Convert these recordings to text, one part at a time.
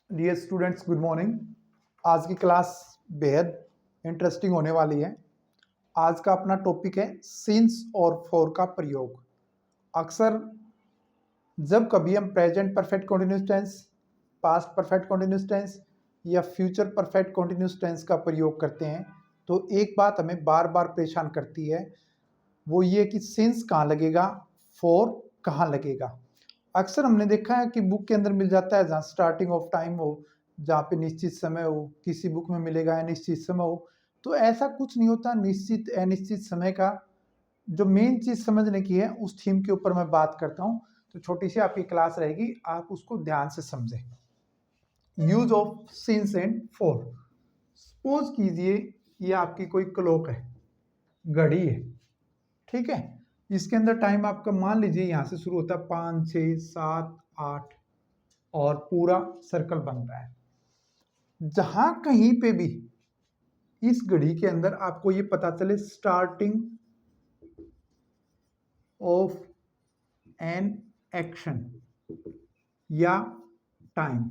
Dear students, good morning. आज की class बेहद इंटरेस्टिंग होने वाली है। आज का अपना टॉपिक है सिंस और फॉर का प्रयोग। अक्सर जब कभी हम present perfect continuous tense, past perfect continuous tense या फ्यूचर परफेक्ट कॉन्टिन्यूस टेंस का प्रयोग करते हैं तो एक बात हमें बार बार परेशान करती है, वो ये कि सिंस कहाँ लगेगा, फॉर कहाँ लगेगा। अक्सर हमने देखा है कि बुक के अंदर मिल जाता है, जहाँ स्टार्टिंग ऑफ टाइम हो, जहाँ पे निश्चित समय हो, किसी बुक में मिलेगा अनिश्चित समय हो। तो ऐसा कुछ नहीं होता। निश्चित अनिश्चित समय का जो मेन चीज समझने की है, उस थीम के ऊपर मैं बात करता हूँ। तो छोटी सी आपकी क्लास रहेगी, आप उसको ध्यान से समझें। Use of since and for. Suppose कीजिए ये आपकी कोई क्लॉक है, घड़ी है, ठीक है। इसके अंदर टाइम आपका मान लीजिए यहाँ से शुरू होता है 5, 6, 7, 8 और पूरा सर्कल बनता है। जहां कहीं पे भी इस घड़ी के अंदर आपको ये पता चले स्टार्टिंग ऑफ एन एक्शन या टाइम,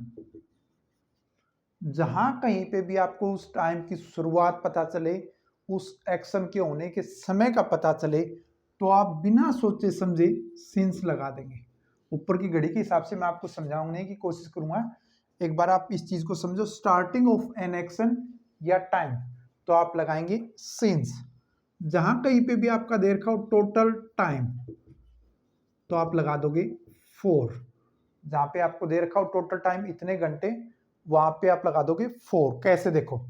जहां कहीं पे भी आपको उस टाइम की शुरुआत पता चले, उस एक्शन के होने के समय का पता चले, तो आप बिना सोचे समझे सिंस लगा देंगे। ऊपर की घड़ी के हिसाब से मैं आपको समझाने की कोशिश करूंगा। एक बार आप इस चीज को समझो, स्टार्टिंग ऑफ एन एक्शन या टाइम, तो आप लगाएंगे सिंस। जहां कहीं पे भी आपका दे रखा हो टोटल टाइम, तो आप लगा दोगे फोर। जहां पे आपको दे रखा हो टोटल टाइम इतने घंटे, वहां पे आप लगा दोगे फोर। कैसे? देखो,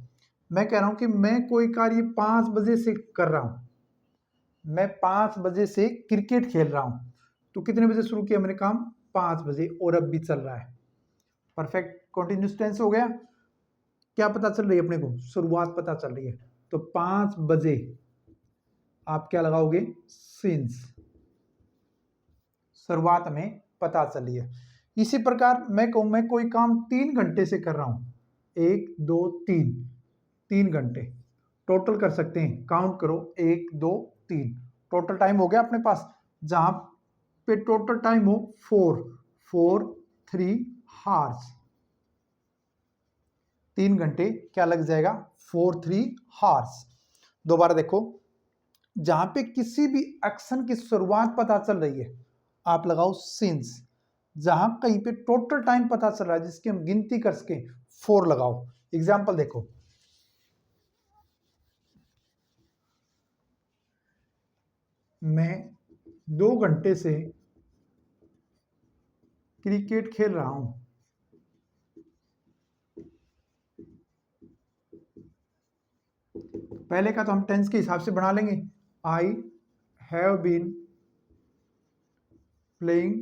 मैं कह रहा हूं कि मैं कोई कार्य 5 बजे से कर रहा हूं, मैं 5 बजे से क्रिकेट खेल रहा हूं। तो कितने बजे शुरू किया मैंने काम? 5 बजे, और अब भी चल रहा है। परफेक्ट कॉन्टिन्यूस टेंस हो गया। क्या पता चल रही है अपने को? शुरुआत पता चल रही है। तो 5 बजे आप क्या लगाओगे? सिंस। शुरुआत में पता चली है। इसी प्रकार मैं कहूं मैं कोई काम 3 घंटे से कर रहा हूं, 1 2 3, 3 घंटे टोटल कर सकते हैं। काउंट करो, 1 2 3, टोटल टाइम हो गया अपने पास। जहां पे टोटल टाइम हो 4 4 3 हार्स, 3 घंटे क्या लग जाएगा? 4 3 हार्स। दोबारा देखो, जहां पे किसी भी एक्शन की शुरुआत पता चल रही है, आप लगाओ सिंस। जहां कहीं पे टोटल टाइम पता चल रहा है जिसकी हम गिनती कर सके, 4 लगाओ। एग्जाम्पल देखो, मैं 2 घंटे से क्रिकेट खेल रहा हूं। पहले का तो हम टेंस के हिसाब से बना लेंगे। I have been playing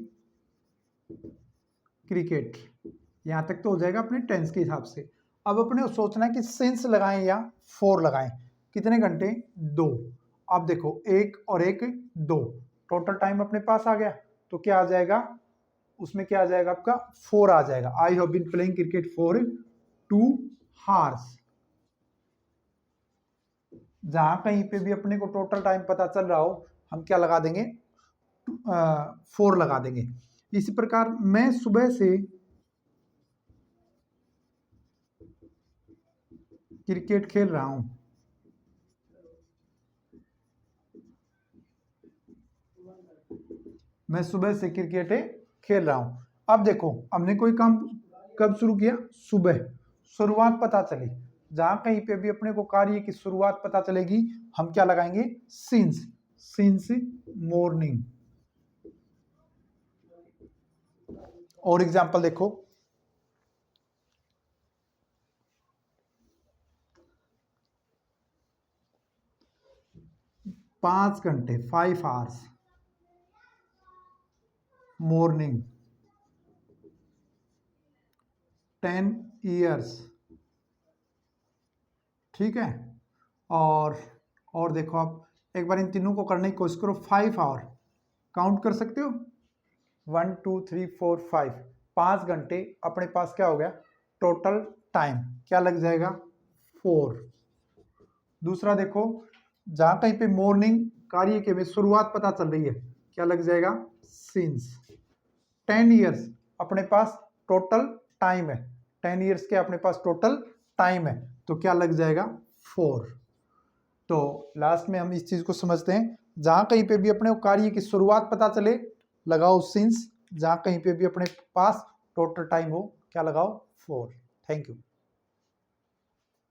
cricket, यहां तक तो हो जाएगा अपने टेंस के हिसाब से। अब अपने सोचना है कि सिंस लगाएं या 4 लगाएं। कितने घंटे? 2। अब देखो, 1 और 1 2, टोटल टाइम अपने पास आ गया। तो क्या आ जाएगा उसमें? क्या आ जाएगा आपका? 4 आ जाएगा। I have been playing cricket for 2 hours. जहां कहीं पे भी अपने को टोटल टाइम पता चल रहा हो, हम क्या लगा देंगे? 4 लगा देंगे। इसी प्रकार मैं सुबह से क्रिकेट खेल रहा हूं। मैं सुबह से क्रिकेट खेल रहा हूं। अब देखो, हमने कोई काम कब शुरू किया? सुबह। शुरुआत पता चली। जहां कहीं पे भी अपने को कार्य की शुरुआत पता चलेगी, हम क्या लगाएंगे? सिंस। Since morning. और एग्जांपल देखो, 5 घंटे 5 आवर्स मॉर्निंग, 10 ईयर्स, ठीक है। और देखो, आप एक बार इन तीनों को करने की कोशिश करो। 5 आवर काउंट कर सकते हो? 1 2 3 4 5, 5 घंटे अपने पास क्या हो गया? टोटल टाइम क्या लग जाएगा? 4। दूसरा देखो, जहां कहीं पे मॉर्निंग कार्य के में शुरुआत पता चल रही है, क्या लग जाएगा? सिंस। 10 ईयर्स अपने पास टोटल टाइम है, 10 ईयर्स के अपने पास टोटल टाइम है, तो क्या लग जाएगा 4। तो लास्ट में हम इस चीज को समझते हैं, जहां कहीं पे भी अपने कार्य की शुरुआत पता चले लगाओ सिंस, जहां कहीं पे भी अपने पास टोटल टाइम हो क्या लगाओ 4। Thank you.